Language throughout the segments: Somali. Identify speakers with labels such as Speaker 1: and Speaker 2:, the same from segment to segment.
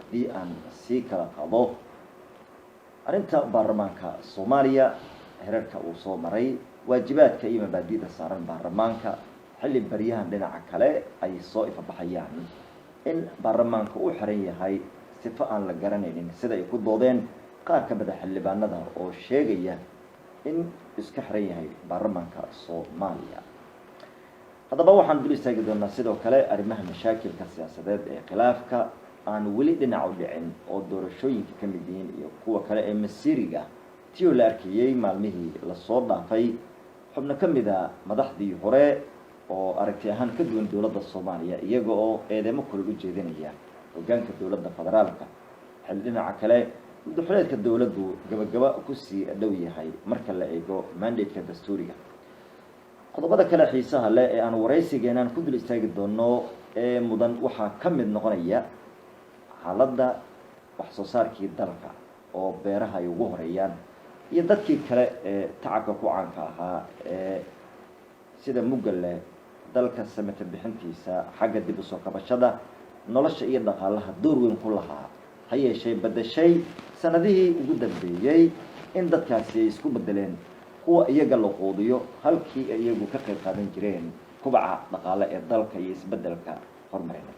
Speaker 1: haddii aan sii kala qabo arrinta baarlamaanka Soomaaliya heerarka uu soo maray waajibaadka iyo mabaadi'da saaran baarlamaanka xilli baryahan dhinaca kale ay soo ifabaxayaan in baarlamaanka uu xiran yahay sifo aan la garanaynin sida ay ku doodeen qaar ka mid ah xildhibaanada oo sheegaya in iska xiran yahay baarlamaanka Soomaaliya. haddaba waxaan dul istaagi doonaa sidoo kale arrimaha mashaakilka siyaasadeed ee khilaafka aan weli dhinac u dhicin oo doorashooyinka ka mid yihiin iyo kuwa kale ee masiiriga tiyo la arkayay maalmihii la soo dhaafay xubno ka mid ah madaxdii hore oo aragti ahaan ka duwan dowladda Soomaaliya iyaga oo eedeymo kale u jeedinaya hoggaanka dowladda federaalka xil dhinaca kale madaxweynaha dowladdu gabagaba ku sii dhow yahay marka la eego mandate-ka dastuuriga. qodobada kale xiisaha leh ee aan waraysigeenan ku dul istaagi doono ee mudan waxaa ka mid noqonaya xaaladda wax soo saarkii dalka oo beeraha ay ugu horeeyaan iyo dadkii kale ee tacabka ku caanka ahaa ee sida mugalle dalka samata bixintiisa xagga dib u soo kabashada nolosha iyo dhaqaalaha door weyn ku lahaa ha yeeshee badashay sanadihii ugu dambeeyay in dadkaasi ay isku bedeleen kuwa iyaga la quudiyo halkii ay iyagu ka qayb qaadan jireen kubaca dhaqaale ee dalka iyo isbedelka horumarineed.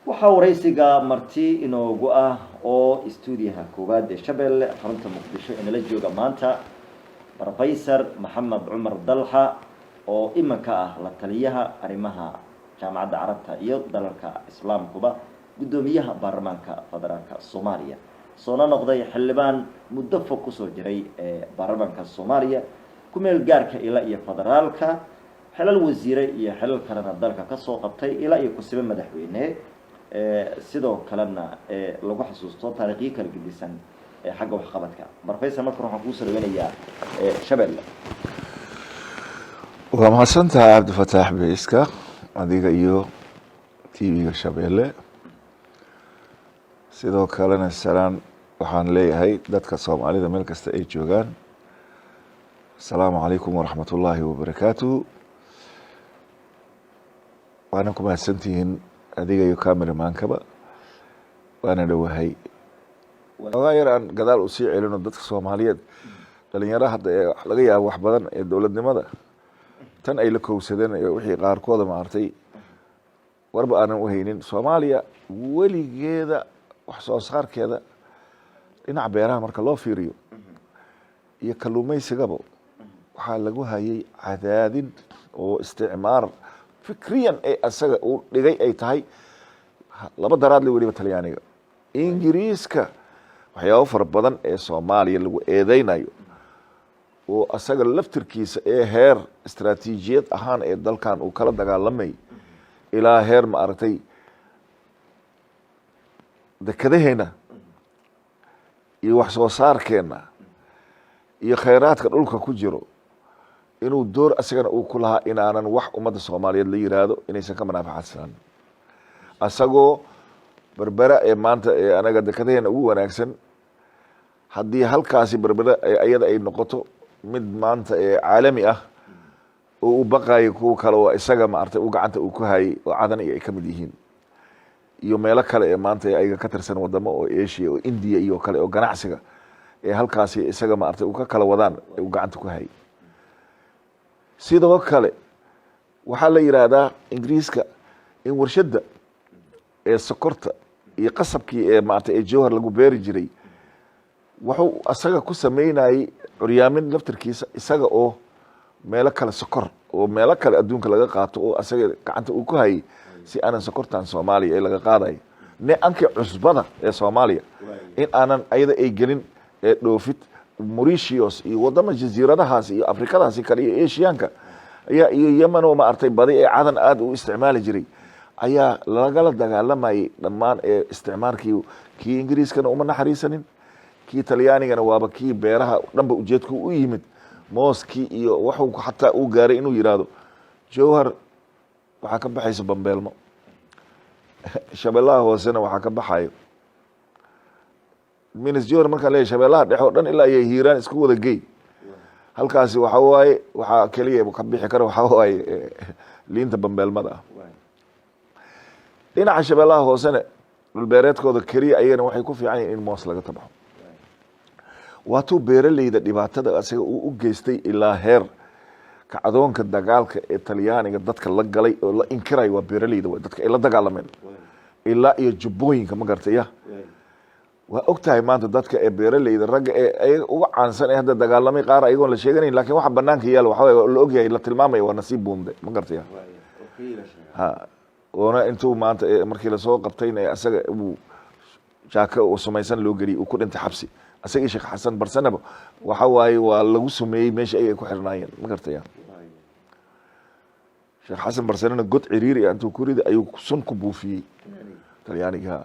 Speaker 1: waxaa waraysiga marti inoogu ah oo stuudiyaha koowaad ee Shabeelle xarunta Muqdisho inala jooga maanta Professor Maxamed Cumar Dalxa oo imanka ah la taliyaha arrimaha jaamacadda Carabta iyo dalalka Islaamkuba gudoomiyaha baarlamaanka federaalka Soomaaliya soona noqday xildhibaan muddo fog ku soo jiray ee baarlamaanka Soomaaliya ku meel gaarka ila iyo federaalka xilal wasiire iyo xilal kalena dalka ka soo qabtay ila iyo kusiba madaxweyne sidoo kalena lagu xasuusto taariikhiyo kala gedisan xagga wax qabadka. Professor markii waxaan ku soo dhaweynayaa Shabeelle.
Speaker 2: waa mahadsantahay Cabdifataax Beyska adiga iyo TV-ga Shabeelle sidoo kalena salaan waxaan leeyahay dadka Soomaalida meel kasta ay joogaan assalaamu calaykum waraxmatullaahi wabarakaatuh. waana ku mahadsantihiin adiga iyo cameramaankaba waana dhawahay waa yar aan gadaal u sii celino dadka Soomaaliyeed dhalinyarada hadda ee laga yaabo wax badan ee dowladnimada tan ay la kowsadeen ee wixii qaarkooda maartay warba aanan u haynin Soomaaliya weligeeda wax soo saarkeeda dhinaca beeraha marka loo fiiriyo iyo kalluumaysigaba waxaa lagu hayay cadaadin oo isticmaar fikriyan ee asaga uu dhigay ay tahay laba daraad la weliba Talyaaniga Ingiriiska waxyaabo fara badan ee Soomaaliya lagu eedeynayo oo asaga laftirkiisa ee heer istiraatiijiyad ahaan ee dalkan uu kala dagaalamay ilaa heer ma aragtay dekadaheena iyo wax soo saarkeena iyo khayraadka dhulka ku jiro inuu door asagana uu ku lahaa inaanan wax ummadda Soomaaliyeed la yiraahdo inaysan ka manaafacaadsan asagoo berbera ee maanta ee anaga dekadaheena ugu wanaagsan haddii halkaasi berbera ayada ay noqoto mid maanta ee caalami ah oo u baqayo kuwa kale oo isaga maartay uu gacanta uu ku hayay oo cadan ay ka mid yihiin iyo meelo kale ee maanta ay ka tirsan wadamo oo Asia oo India iyo kale oo ganacsiga ee halkaasi isaga maartay uu ka kala wadaan uu gacanta ku hayay. sidoo kale waxaa la yiraahdaa Ingiriiska in warshada ee sokorta iyo qasabkii ee maartay ee jawhar lagu beeri jiray wuxuu asaga ku sameynayay curyaamin laftirkiisa isaga oo meelo kale sokor oo meelo kale adduunka laga qaato oo asaga gacanta uu ku hayay si aanan sokortan Soomaaliya ee laga qaaday ne anka cusbada ee Soomaaliya in aanan ayada ay gelin ee dhoofid Mauritius iyo wadamo jasiiradahaas iyo Afrikadaas kale iyo Asiaanka ayaa iyo Yemen oo ma artay badi ee cadan aad u isticmaali jiray ayaa lagala dagaalamay dhammaan ee isticmaalkii kii Ingiriiskana uma naxariisanin kii Talyaanigana waaba kii beeraha dhanba ujeedku u yimid mooskii iyo wuxuu xataa uu gaaray inuu yiraahdo jawhar waxa ka baxaysa bambeelmo Shabeellaha hoosena waxa ka baxayo Jawhar marka la Shabeellaha dhexe oo dhan ilaa ay hiiraan isku wada geey halkaasi waxa waaye waxa kaliya ka bixi karo waxa waaye liinta bambeelmada dhinaca Shabeellaha hoosena dhulbeereedkooda keliya ayagana waxay ku fiican yihiin in moos laga tabaxo waatuu beeraleyda dhibaatada asaga uu u geystay ilaa heer kacdoonka dagaalka ee talyaaniga dadka la galay oo la inkirayo waa beeraleyda dadka ay la dagaalameen ilaa iyo jubbooyinka ma gartaya waa ogtahay maanta dadka ee beeraleyda ragga ee ayaga uga caansan ee hadda dagaalamay qaar ayagoon la sheeganayn laakiin waxa banaanka yaala waxa weeye la ogyahay la tilmaamaya waa nasiib buunde ma gartaya ha oona intuu maanta markii lasoo qabtayna asaga uu jaaka uu samaysan loo geliyay uu ku dhintay xabsi asaga Sheekh Xasan Barsanaba waxa waaye waa lagu sameeyay meesha ay ku xirnaayeen ma gartaya Sheekh Xasan Barsanana god ciriiri intuu ku riday ayuu sun ku buufiyay talyaaniga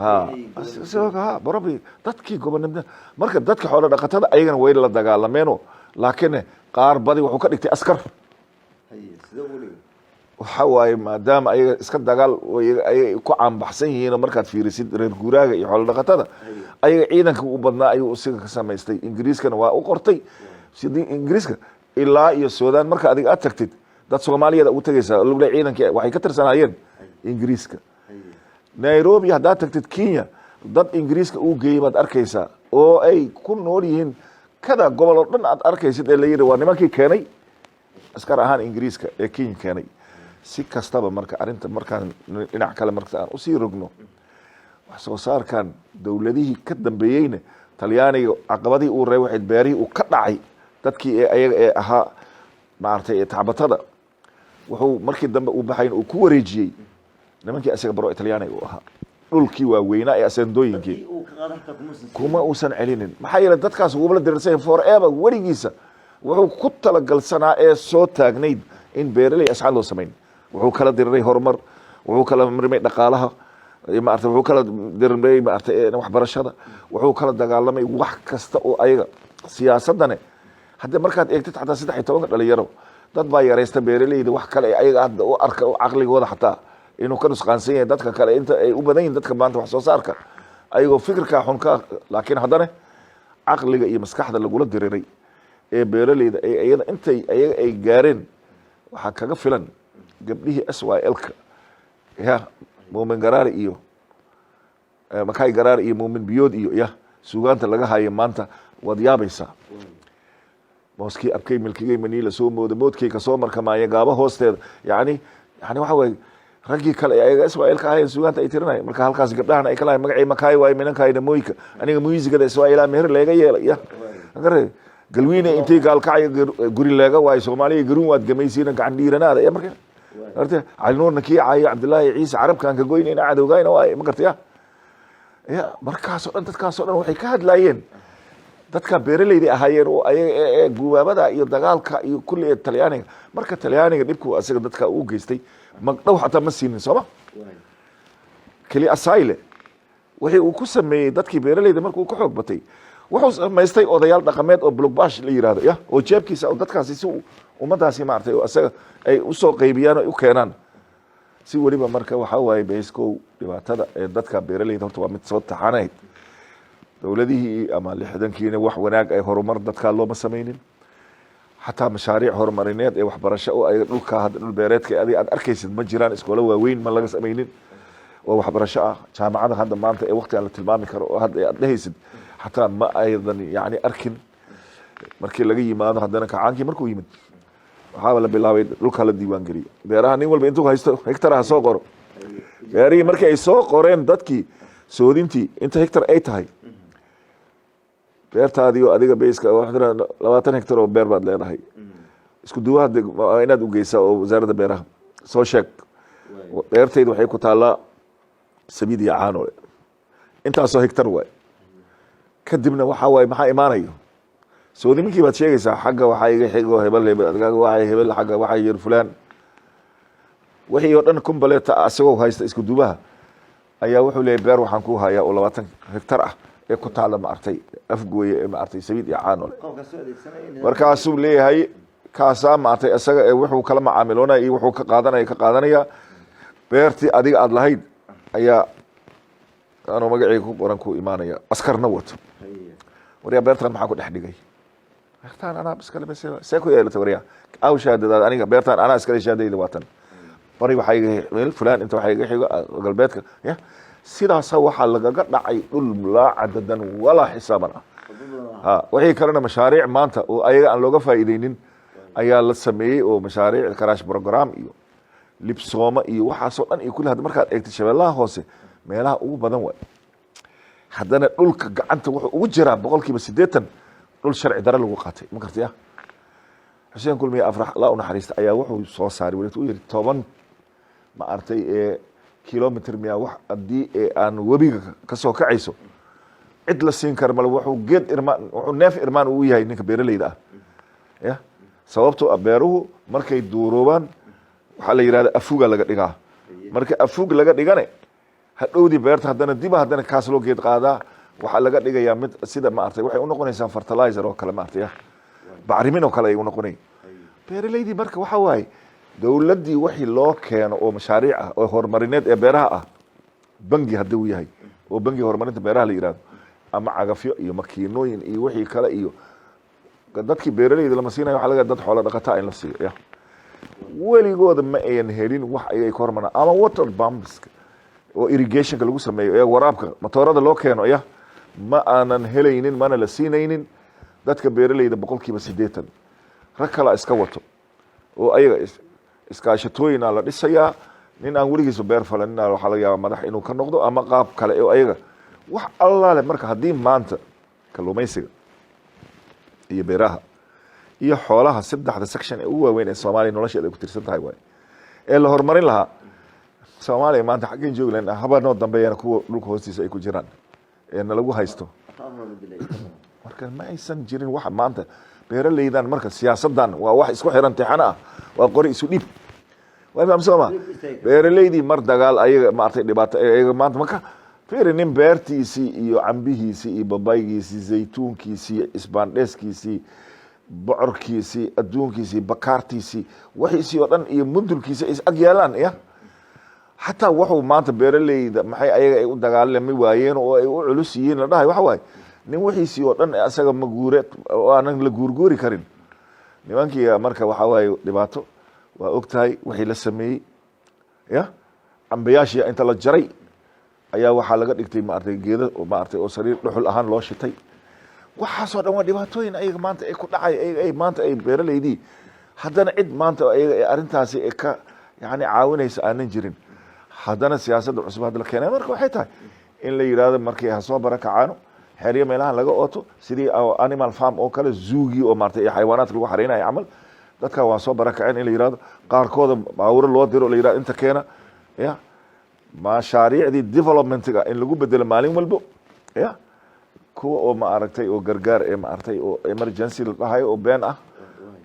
Speaker 2: ha barabi dadkii gobonimada marka dadka xoolo dhaqatada ayagana way la dagaalameeno laakiin qaar badi wuxuu ka dhigtay askar waxa waaye maadaama ayaga iska dagaal ay ku caanbaxsan yihiin markaad fiirisid reer guuraaga iyo xoolo dhaqatada ayaga ciidanka u badnaa ayuu isaga ka samaystay ingiriiskana waa u qortay sidii ingiriiska ilaa iyo Suudaan marka adiga aad tagtid dad Soomaaliyeed u tagaysaa lugla ciidanka waxay ka tirsanayeen ingiriiska Nairobi haddaad tagtid Kenya dad ingiriiska uu geeyay baad arkaysaa oo ay ku nool yihiin kada gobol oo dhan aad arkaysid ee la yiri waa nimankii keenay askar ahaan ingiriiska ee Kenya keenay si kastaba marka arinta markaan dhinac kale marka aan u sii rogno wax soo saarkan dawladihii ka dambeeyayna talyaaniga caqabadii uu reebay waxay beerihii uu ka dhacay dadkii ayaga ee ahaa maartay tacbatada wuxuu markii dambe uu baxay uu ku wareejiyay nimankii asaga baro talyaaniga uu ahaa dhulkii waa weynaa ee asandooyinkii kuma uusan celinin maxaa yeelay dadkaas ugu la dirsay forever warigiisa wuxuu ku talagalsanaa ee soo taagnayd in beeraley asxaab loo sameyn wuxuu kala diray horumar wuxuu kala marmay dhaqaalaha maartay wuxuu kala diray maartay waxbarashada wuxuu kala dagaalamay wax kasta oo ayaga siyaasadane hadda markaad eegtid xataa 13 dhalinyaro dad baa yareystay beeraleyda wax kale ayaga hadda u arka aqligooda xataa inuu ka nusqaansan yahay dadka kale inta ay u badan yihiin dadka maanta wax soo saarka ayagoo fikirka xun ka laakiin haddana aqliga iyo maskaxda lagula diriray ee beeraleyda ay ayada intay ayaga ay gaareen waxa kaga filan gabdhihii SYL-ka ya Muumin Garaari iyo Makay Garaari iyo Muumin Biyood iyo ya suugaanta laga hayo maanta wad yaabaysaa mooskii abkay milkigay maniila soo moodkay ka soo markamaaya gaaba hoosteeda yani waxa way ragii kale ayaga Israa'iil ka hayeen suugaanta ay tirinay marka halkaas gabdhahan ay kala magacay Makay way minankayna mooyka aniga muusigada Israa'iil meher leega yeelay ya agare galwiina intay gaalkacay guri leega way Soomaaliya garuun waad gamaysiina gacan dhiiranaada ya marka artay Ali Nuurna kii caay Cabdullaahi Ciise carabkan ka goynayna cadawgayna way ma gartay ya markaas oo dhan dadkaas oo dhan waxay ka hadlayeen dadka beeraleyda ahaayeen oo ay guwaabada iyo dagaalka iyo kulli Talyaaniga marka Talyaaniga dibku asaga dadka uu geystay magdhow xataa ma siinin Soomaa kali asayle wixii uu ku sameeyay dadkii beeraleyda markuu ku xoog batay wuxuu samaystay odayaal dhaqameed oo blockbash la yiraahdo ya oo jeebkiisa oo dadkaasi si ummadaasi maartay oo asaga ay u soo qaybiyaan oo u keenaan si waliba marka waxa waaye beesko dhibaatada ee dadka beeraleyda horta waa mid soo taxanayd dawladihii ama 60kiina wax wanaag ay horumar dadka loo ma sameeynin حتى مشاريع هرمارينات أي وحبرشة أو أي دول كهاد دول بيرات كأدي أركيس مجران إسكولا وين ما لقى سمينين وحبرشة جامعة هذا ما أنت وقت على التلمام كرو هذا لهيسد حتى ما أيضا يعني أركن مركي لقي ما هذا هذا كعانكي مركو يمد حاول بالله دول كهاد الديوان قري بيراه نيول بينتو هكتر هسوقر بيري مركي يسوقرين دتكي سودينتي أنت هكتر أي تاي beertaadii oo adiga beeska waxdana 20 hektar oo beer baad leedahay isku duwaad inaad u geysaa oo wasaaradda beeraha soo sheeg beertaydu waxay ku taalaa sabiid iyo caano intaas oo hektar way kadibna waxa way maxaa imaanayo soodiminkii baad sheegaysaa xagga waxa iga xigo hebel adiga waxa hebel xagga waxa yar fulaan wixii oo dhan kumbaleeta asagoo haysta isku duwaha ayaa wuxuu leeyahay beer waxaan ku hayaa oo 20 hektar ah ee ku taala ma artay afgooye ee ma artay sabiid iyo caano markaasuu leeyahay kaasa ma artay asaga ee wuxuu kala macaamiloonaa iyo wuxuu ka qaadanaya beertii adiga aad lahayd ayaa aanu magacii ku qoran ku imaanaya askarna wato wariya beertan maxaa ku dhex dhigay beertan ana iskale seeko yeelata wariya aw shaadada aniga beertan ana iskale shaadayda waatan bari waxaa iga meel fulaan inta waxaa iga xigo galbeedka ya sidaasa waxaa lagaga dhacay dhul laa cadadan walaa xisaaban ah wixii kalena mashaariic maanta oo ayaga aan looga faa'iideynin ayaa la sameeyey oo mashaariic karaash program iyo libsooma iyo waxaasoo dhan iyo kulli hadda markaad eegtay shabeellaha hoose meelaha ugu badan waay haddana dhulka gacanta wuxuu ugu jiraa 80% dhul sharci dare lagu qaatay ma gartaya xuseen kulmiye afrax la naxariista ayaa wuxuu soo saaray walaal uu yiri 10 ma artay kilometer miya wax hadii aan webiga ka soo kacayso cid la siin kar mal wuxuu geed irmaan wuxuu neef irmaan uu yahay ninka beeralayda ah ya sababtoo beeruhu markay duuroobaan waxa la yiraahdaa afuga laga dhigaa marka afug laga dhigane hadhowdi beerta haddana kaas loo geed qaadaa waxa laga dhigayaa mid sida ma artay waxay u noqonaysaa fertilizer oo kale ma artay bacrimin oo kale ay u noqonay beeralaydi marka waxa waay dawladii wixii loo keeno oo mashaariic ah oo horumarineed ee beeraha ah bangi haduu yahay oo bangi horumarinta beeraha la yiraahdo ama cagafyo iyo makiinooyin iyo wixii kale iyo dadkii beeralayda lama siinayo waxa laga dad xoolo dhaqataa in la siiyo weligooda ma ayan helin wax ay ka hormaraan ama water pumps oo irrigation lagu sameeyo ee waraabka matoorada loo keeno ma aanan helaynin mana la siinaynin dadka beeralayda 80% rag kala iska wato oo ayaga iskaashatooyin la dhisayaa nin aan weligiis beer falanin waxa laga yaabaa madax inuu ka noqdo ama qaab kale oo ayaga wax allaale marka hadii maanta kalluumaysiga iyo beeraha iyo xoolaha saddexda section ee ugu waaweyn ee Soomaaliya nolosheeda ku tirsan tahay way ee la horumarin lahaa Soomaaliya maanta xaqin joogleen habanoo dambeeyana kuwa dhulka hoostiisa ay ku jiraan ee lagu haysto marka ma aysan jirin wax maanta beeralaydan marka siyaasadan waa wax isku xiran taxana ah waa qori isu dhib way fahamsama beeralaydi mar dagaal ayaga ma artay dhibaato ayaga maanta marka fiirinin beertiisii iyo cambihiisii iyo babaygiisii zaytuunkiisii isbaandheeskiisii bocorkiisii adduunkiisii bakaartiisii wixiisii oo dhan iyo mundulkiisa is ag yaalaan hatta wuxuu maanta beeralayda maxay ayaga ay u dagaalamay waayeen oo ay u culus yihiin la dhahay waxa waay nin wixiisii oo dhan asaga ma guure oo aan la guurguuri karin nimankii marka waxa waay dhibaato waa ogtahay wixii la sameeyay ambayaashii inta la jaray ayaa waxa laga dhigtay ma artay geedo ma artay oo sariir dhuxul ahaan loo shitay waxa soo dhan waa dhibaatooyin ayaga maanta ay ku dhacay ay maanta ay beeralaydi haddana cid maanta ayaga arintaasi ka yaani caawinaysa aanan jirin haddana siyaasadda cusub hadda la keenay marka waxay tahay in la yiraahdo markii ha soo barakacaano xiriir meelaha laga ooto sidii animal farm oo kale zuugi oo maartay xayawaanaadka lagu xareynayo amal dadka waa soo barakaceen in la yiraahdo qaarkood baawur loo diro la yiraahdo inta keena mashaariicdii development-ga in lagu bedelo maalin walbo kuwa oo ma aragtay oo gargaar ee ma aragtay oo emergency la dhahayo oo been ah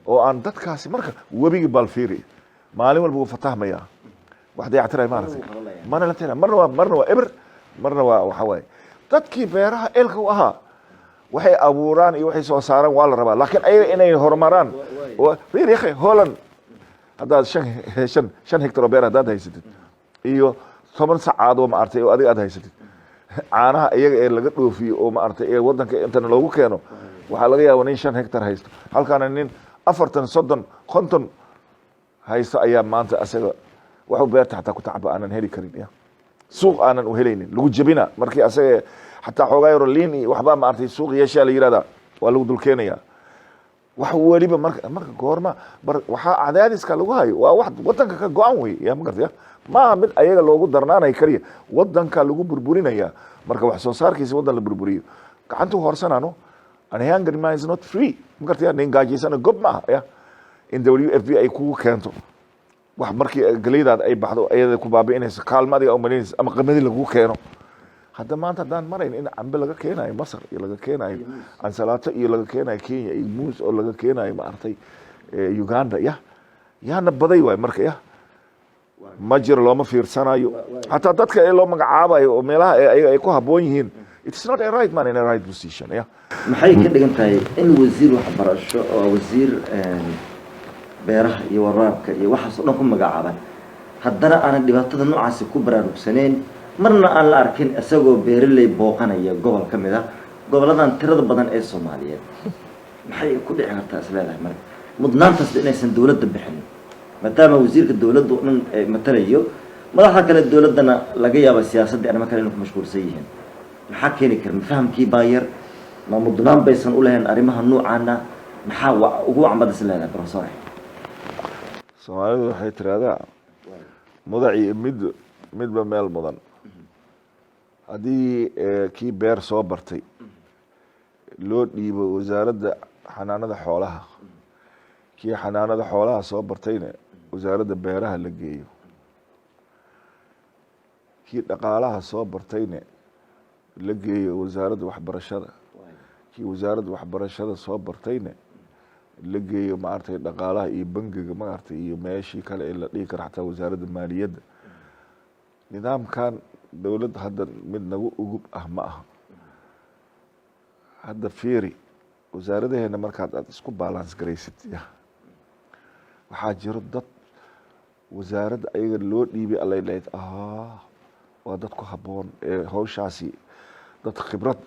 Speaker 2: oo aan dadkaasi marka webigi balfiiri maalin walba uu fatahmaya wax dayactiray ma aragtay mana la tira marna waa eber marna waa waxa waay dadkii beeraha eelka u ahaa waxay abuuraan iyo waxay soo saaraan waa la rabaa laakiin ayaga inay horumaraan oo fiir yahay Holland hadaad 5 hektar beer hadaad haysatid iyo 10 saacadood oo ma aragtay oo adiga aad haysatid caanaha iyaga ee laga dhoofiyo oo ma artay ee wadanka inta loogu keeno waxa laga yaabaa in 5 hektar haysto halkaana nin 40 30 50 haysto ayaa maanta asaga wuxuu beerta xataa ku tacba aanan heli karin suuq aanan u helaynin lagu jabina markii asaga xataa xoogaa yaro liin iyo waxba ma artay suuq yeesha la yiraahdaa waa lagu dul keenaya wax waliba marka goorma waxa cadaadiska lagu hayo waa wax wadanka ka go'an way ma gartay ma mid ayaga loogu darnaanay kariya wadanka lagu burburinaya marka wax soo saarkiisa wadan la burburiyo gacantu horsanaano and hunger is not free ma gartay nin gaajisana gob ma in WFP ay ku keento wax markii galeydaad ay baxdo ayada ku baabiinayso kaalmadiga oo malinayso ama qamadi lagu keeno hadda maanta daan marayn in cambe laga keenayo Masar iyo laga keenayo ansalaato iyo laga keenayo Kenya iyo muus oo laga keenayo ma artay Uganda yaana baday way marka ma jiro looma fiirsanayo hatta dadka ay loo magacaabayo oo meelaha ay ku haboon yihiin it's not a right man in a right position
Speaker 1: maxay ka dhigan tahay in wasiir waxbarasho oo wasiir beeraha iyo waraabka iyo waxaas oo dhan ku magacaaban haddana aan dhibaatada noocaas ku baraarugsaneen marna aan la arkin asagoo beeraley booqanaya gobol kamid ah goboladan tirada badan ee Soomaaliyeed maxay ku dhici kartaa isleedahay marka mudnaantaas inaysan dawladda bixin maadaama wasiirka dowladdu dhan matalayo madaxda kale dowladdana laga yaabo siyaasadda arrimo kale inay ku mashquulsan yihiin maxaa keeni kara mafahamkii baa yar ma mudnaan baysan u lahayn arrimaha noocaana maxaa ugu cambadis leedahay professor
Speaker 2: Soomaalidu waxay tiraahdaa mudaci midba meel mudan haddii kii beer soo bartay loo dhiibo wasaaradda xanaanada xoolaha kii xanaanada xoolaha soo bartayna wasaaradda beeraha la geeyo kii dhaqaalaha soo bartayna la geeyo wasaaradda waxbarashada kii wasaaradda waxbarashada soo bartayna la geeyo maartay dhaqaalaha iyo bangiga maartay iyo meeshii kale ee la dhigi karo xataa wasaaradda maaliyadda nidaamkan dowladda hadda mid nagu ugub ah ma aha hadda fiiri wasaaradaheena markaad aad isku balance garaysid waxaa jiro dad wasaaradda ayaga loo dhiibay allay leed waa dad ku habboon ee hawshaasi dad khibrad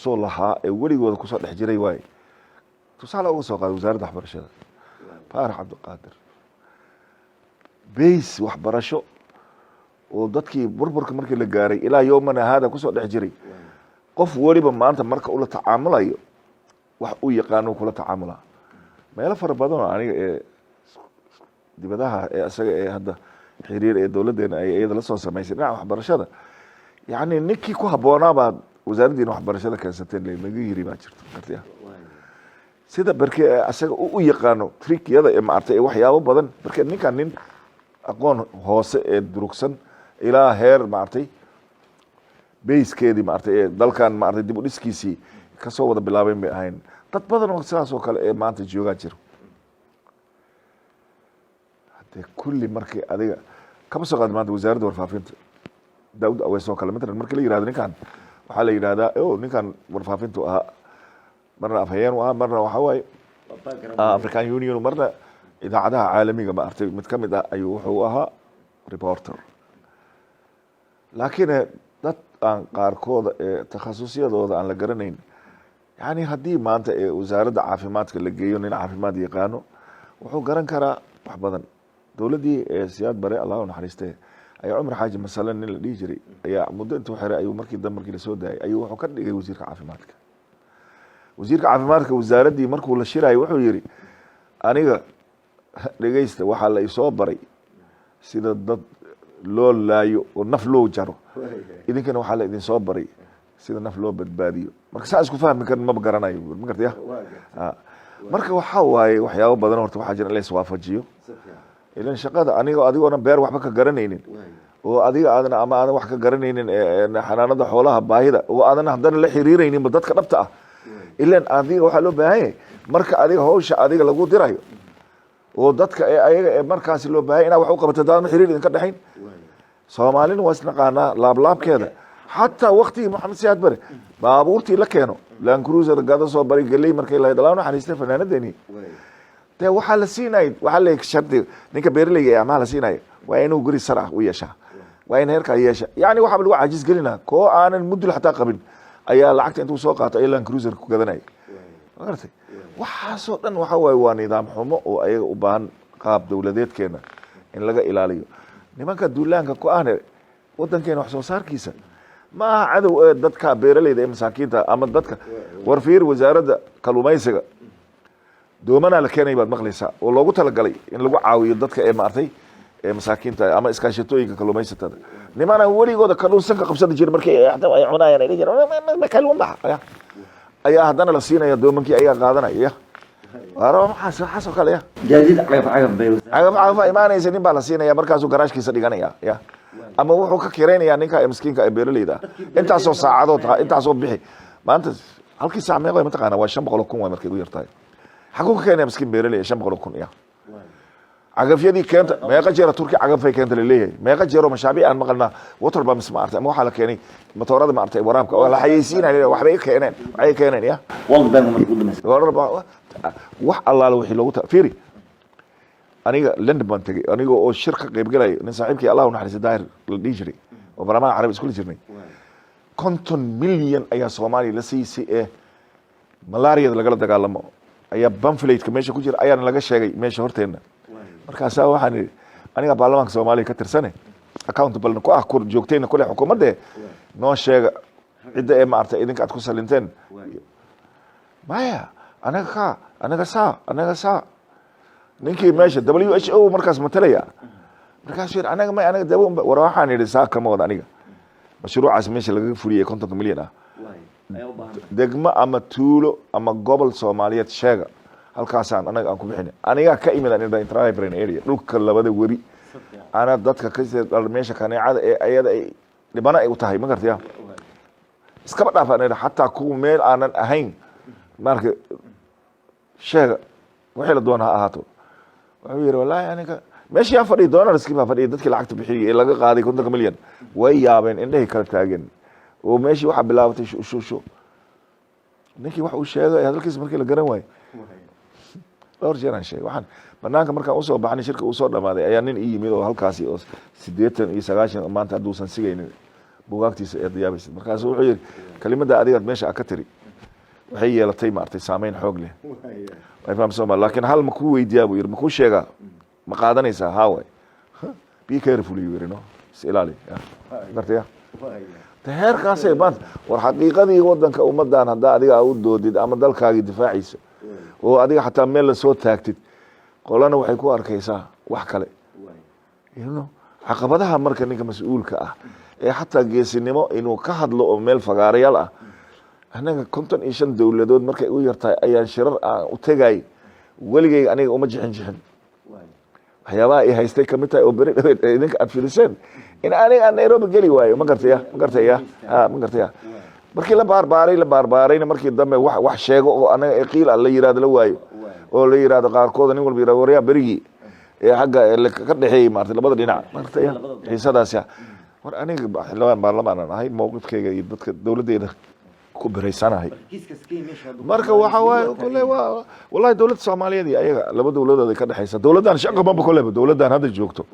Speaker 2: soo lahaa ee weligooda kusoo dhex jiray waaye tusaale uga soo qaaday wasaaradda waxbarashada faarax cabdiqaadir bays waxbarasho oo dadkii burburka markii la gaaray ilaa yowmana haada kusoo dhex jiray qof weliba maanta marka ula tacaamulayo wax u yaqaano kula tacaamula meelo fara badan oo aniga ee dibadaha ee asaga ee hadda xiriir ee dowladdeena ay iyada la soo samaysay dhinaca waxbarashada yacni ninkii ku habboonaa baad wasaaraddiina waxbarashada keensateen laga yiri baa jirta kartiya sida barkee asaga u yaqaano trikyada ee maartay waxyaabo badan barkee ninkan nin aqoon hoose ee durugsan ilaa heer maartay bayskeedii maartay ee dalkan maartay dib u dhiskiisii kasoo wada bilaabeen bay ahayn dad badan oo sidaas oo kale ee maanta joogaa jiro haddee kulli markii adiga kama soo qaadi maanta wasaaradda warfaafinta daawud aweys oo kale matalan markii la yihahdo ninkan waxaa la yidhahdaa ninkan warfaafintu ahaa marna afhayeen u ahaa marna waxaa waaye African Union marna idaacadaha caalamiga maartay mid ka mid ah ayuu wuxuu ahaa reporter laakiin dad aan qaarkooda ee takhasusyadooda aan la garanayn yani haddii maanta ee wasaaradda caafimaadka la geeyo nin caafimaad yaqaano wuxuu garan karaa wax badan dowladdii siyaad bare allah u naxariistee ayaa cumar xaaji masalan nin la dhihi jiray ayaa muddo intuu xiray ayuu markii dambe markii lasoo daayay ayuu wuxuu ka dhigay wasiirka caafimaadka wasaaraddii markuu la shirayay wuxuu yidhi aniga dhegeysta waxaa la isoo baray sida dad loo laayo oo naf loo jaro idinkana waxaa la idin soo baray sida naf loo badbaadiyo marka saa isku fahmi karin maba garanayo ma gartaya marka waxaa waaye waxyaabo badan horta waxaa jira in la iswaafajiyo ilan shaqada adigoona beer waxba ka garanaynin oo adiga aadan ama aadan wax ka garanaynin xanaanada xoolaha baahida oo aadan haddana la xiriirayninba dadka dhabta ah ilan adiga waxaa loo baahan yahay marka adiga hawsha adiga lagu dirayo oo dadka ayaga markaasi loo baahay inaa wax u qabato daadma xiriir idinka dhexayn soomaalina waa isnaqaanaa laablaabkeeda xataa waktigii maxamed siyaad bare baabuurtii la keeno land cruiser gada soo baray galey markay lahayd alaa naxariistay fanaanadeeni dee waxaa la siinay waxaa la shardi ninka beeraleyga ee amaha la siinaya waa inuu guri sar ah u yeeshaa waa in heerkaa yeesha yani waxaa lagu cajiis gelinaa koo aanan mudul xataa qabin ayaa lacagta intuu soo qaato ay land cruiser ku gadanaya magartay waxaasoo dhan waxa waaye waa nidaam xumo oo ayaga u baahan qaab dowladeedkeena in laga ilaaliyo nimanka duulaanka ku ahne wadankeena wax soo saarkiisa ma aha cadow ee dadka beeraleyda ee masaakiinta ama dadka warfiir wasaaradda kalluumaysiga doomanaa la keenay baad maqlaysaa oo loogu talagalay in lagu caawiyo dadka ee maartay ee masaakiinta ama iskaashatooyinka kalluumaysatada nimana weligooda kalluunsanka qabsada jira markii ay cunayaan ay jiraan kalluun baxa ayaa haddana la siinaya doomankii ayaa qaadanaya waxaas oo kale
Speaker 1: gaadiid cagaf
Speaker 2: imaanaysa nin baa la siinaya markaasuu garaashkiisa dhiganaya ama wuxuu ka kiraynayaa ninka miskiinka ee beeraleyda intaasoo saacadood intaasoo bixi maanta halkii saac meeqa mataqaana waa 500 kun waa markay ugu yartahay xaguu ka keenaya miskiin beeraley 500 kun cagafyadii keenta meeqa jeera turki cagafay keenta laleeyahay meeqa jeero mashaabiic aan maqalnaa water pumps ma artay ama waxaa la keenay matoorada ma artay waraabka oo la xayeysiinaya waxay keeneen ya
Speaker 1: World Bank markuu dhameeyay
Speaker 2: wax allaala wixii loogu fiiri aniga London baan tagay aniga oo shir ka qayb galay nin saaxiibkii Allah u naxariisto daahir la dhihi jiray oo barnaamij carabi isku jirnay 50 milyan ayaa Soomaaliya la siisay ee malaariyada lagala dagaalamo ayaa pamphlet-ka meesha ku jira ayaana laga sheegay meesha horteena markaasaa waxaan idhi aniga baarlamaanka soomaaliya ka tirsane accountable ku ah kur joogtayna kule xukuumadde noo sheega cidda ee maartay idinka aad ku salinteen maya anaga saa ninkii meesha WHO markaas matalaya markaasuu yidhi anaga dawo war waxaan idhi saa kama wada aniga mashruucaas meesha lagaga fuliyay 50 milyan ah degmo ama tuulo ama gobol Soomaaliyeed sheega halkaasaan anaga aan ku bixin aniga ka imid in intraibran area dhulka labada webi ana dadka ka soo meesha kaneecada ee ayada ay dhibana ay u tahay ma gartaya iska dhaafaan hatta ku meel aanan ahayn marka sheega wixii la doonaa ahaato wuxuu yiri wallahi aniga meeshii aan fadhiyo doonar iska ma fadhiyo dadkii lacagta bixiyay ee laga qaaday 50 milyan way yaabeen indhahay kala taagan oo meeshii waxa bilaabatay shusho ninkii wax uu sheegay hadalkiis markii la garan waayay dhowr jeer aan sheegay waxaan banaanka markaan u soo baxnay shirka uu soo dhamaaday ayaa nin ii yimid oo halkaasi oo 80 iyo 90 maanta haduusan sigaynin buugaagtiisa ee diyaabaysa markaas wuxuu yiri kalimada adiga meesha ka tiri waxay yeelatay maartay saameyn xoog leh way fahamsan laakiin hal ma ku weydiyaa buu yiri ma ku sheega ma qaadanaysaa haaway be careful you know ilaali martaya heerkaas ay baan war xaqiiqadii wadanka ummadan hadaa adiga u doodid ama dalkaaga difaaciisa oo adiga xataa meel la soo taagtid qolana waxay ku arkaysaa wax kale caqabadaha marka ninka mas'uulka ah ee xataa geesinimo inuu ka hadlo oo meel fagaarayaal ah anaga 55 dawladood markay u yartahay ayaan shirar u tagay waligay aniga uma jixin waxyaabaha ay haystay kamid tahay oo bari dhaweed idinka aad filiseen in aniga Nairobi gali waayo ma gartaya markii la baarbaarayna markii dambe wax sheego oo anaga ee qiil la yiraahdo la waayo oo la yiraahdo qaarkood nin walba yiraahdo wariya barigi ee xagga ka dhaxeeyay maartay labada dhinac martay xiisadaas war aniga xilwaan baarlamaan ahay mowqifkayga iyo dadka dawladeena ku bireysanahay marka waxa waay kulay wallahi dawladda Soomaaliyeed iyo ayaga laba dawladood ay ka dhaxaysa dawladdan shaqo ma kulay dawladdan hadda joogto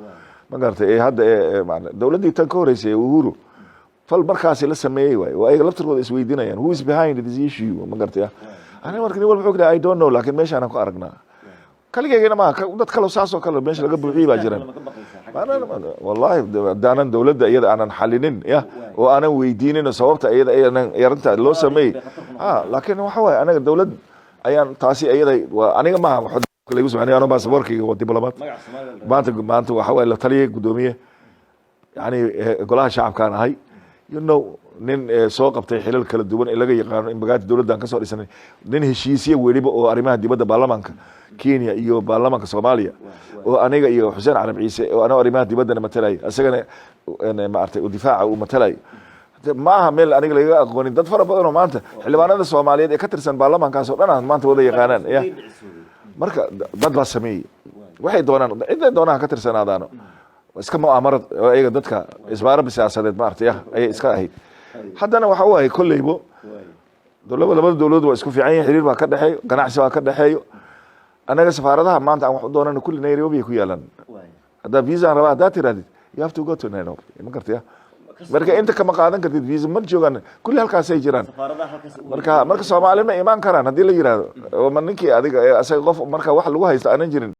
Speaker 2: ma gartay hadda dawladdii tan ka horeysay Uhuru fal markaas la sameeyay way ayaga laftirkooda is weydiinayaan who is behind this issue ma gartay aniga markii walba xogta I don't know laakiin meesha aan ku aragnaa kaligeena ma dad kale saasoo kale meesha laga buuxiyay baa jiraan wallahi daanan dawladda iyada aanan xalinin oo aanan weydiinin sababta iyada yarinta loo sameeyay laakiin waxa way anaga dawlad ayaan taasi iyada aniga ma lagu soo anoo baasaboorkayga waa diblomaad maanta waxa way la taliyay gudoomiye yani golaha shacabkaan ahay nin soo qabtay xilal kala duwan ee laga yaqaan in bagaad dawladdan ka soo dhisanay nin heshiisiye weliba oo arrimaha dibadda baarlamaanka Kenya iyo baarlamaanka Soomaaliya oo aniga iyo Xuseen Carab Ciise oo ana arrimaha dibadda matalay asagana maartay u difaaca u matalay maaha meel aniga laga aqoonin dad fara badan oo maanta xildhibaanada Soomaaliyeed ee ka tirsan baarlamaankaas oo dhan maanta wada yaqaanaan marka dad la sameeyay waxay doonaan ka tirsanaadaan iska mu'aamarad ayaga dadka isbaarada siyaasadeed maartay ay iska ahayd haddana waxa waay kullaybo labada dawladood waa isku fiican yihiin xiriir baa ka dhaxeeyo ganacsi baa ka dhaxeeyo anaga safaaradaha maanta aan wax u doonano kulli Nairobi ku yaalan hadda visa rabaa hadda tiraadid you have to go to Nairobi ma gartay marka inta kama qaadan kartid visa ma joogan kulli halkaas ay jiraan marka Soomaaliya ma iman karaan hadii la yiraahdo oo ninkii adiga asaga qof marka wax lagu haysto aanan jirin